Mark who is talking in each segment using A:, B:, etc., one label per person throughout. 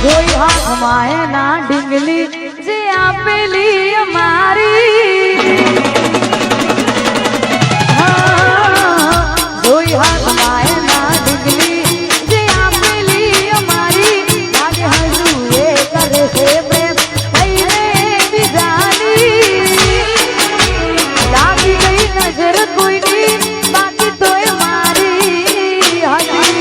A: જોઈ હાથમાં એના ડીંગલી જે આપેલી અમારી જોઈ હાથમાં એના ડીંગલી જે આપેલી અમારી લાગે હજુ એ કરે છે પ્રેમ કઈને બીજાની લાગી ગઈ નજર કોઈની બાકી તોય મારી હતી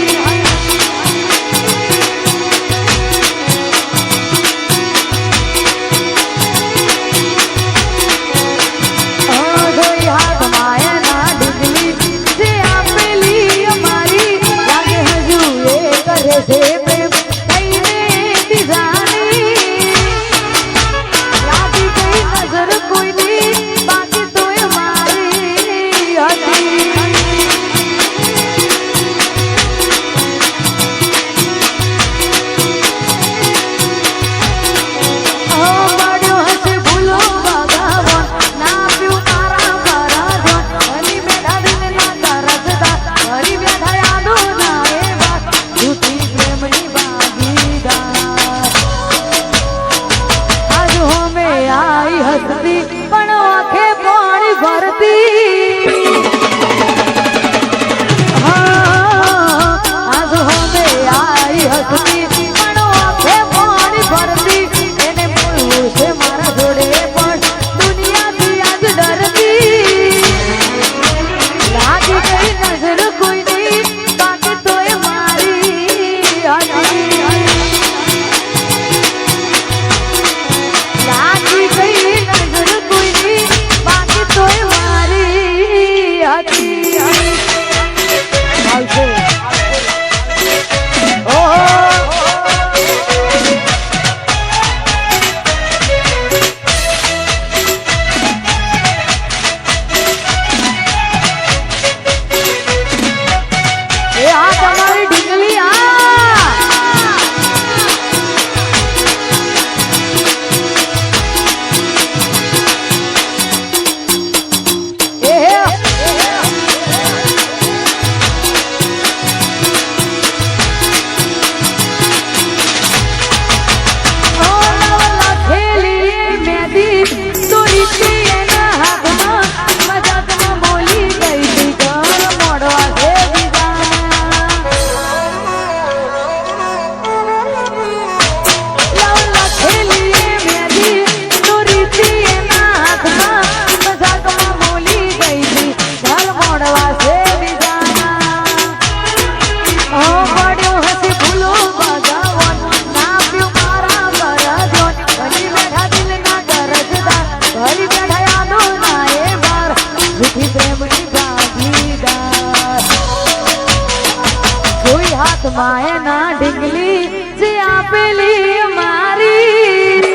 A: માયના ડીંગલી જે આપેલી અમારી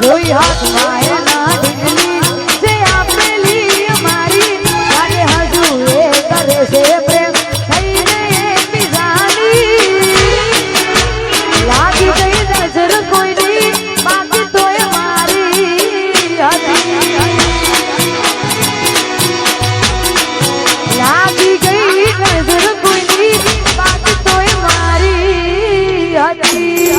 A: જોઈ હાથ માયના ડીંગલી જે આપેલી અમારી લાગે હજુ એ કરે છે પ્રેમ થઈને બીજાની લાગી ગઈ નજર કોઈની બાકી તોય મારી હતી લાગી ગઈ નજર કોઈની બાકી તોય મારી હતી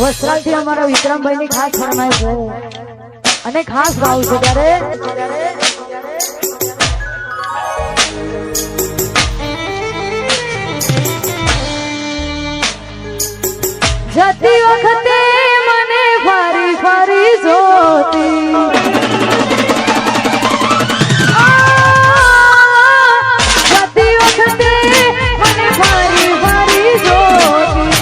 A: વસ્ત્રાલથી અમારા વિક્રમભાઈ ની ખાસ ફરમાઈશ છે અને ખાસ ભાવ છે ત્યારે જતી વખતે મને ફરી ફરી જોતી જતી વખતે મને ફરી ફરી જોતી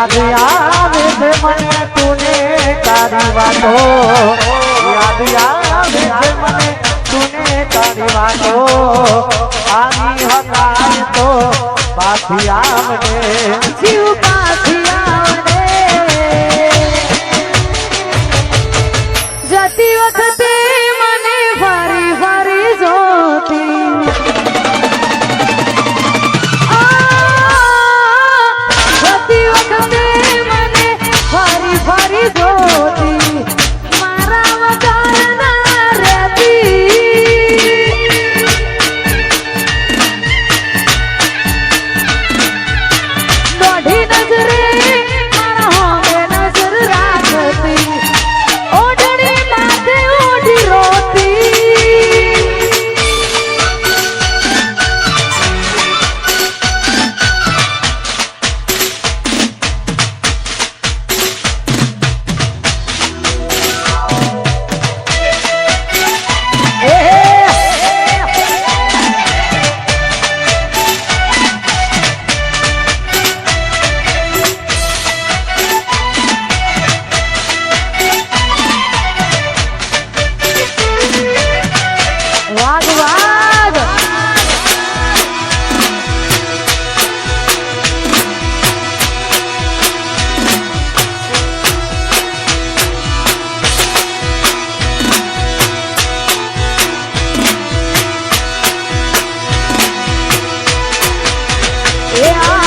B: યાદ આવે છે મને તુને તારી વાતો યાદ આવે છે મને તુને તારી વાતો આવી હકાય તો પાછી આવડે
A: જીવ પાછી આવડે જતી વખતે મને ફરી ફરી જોતી જતી વખતે મને ફરી ફરી જોતી મારા વગર ના રહેતી દોઢી નજરે મારા હોમે નજર રાખતી ઓઢણી માથે ઓઢી રોતી વાગ વાગ એ આ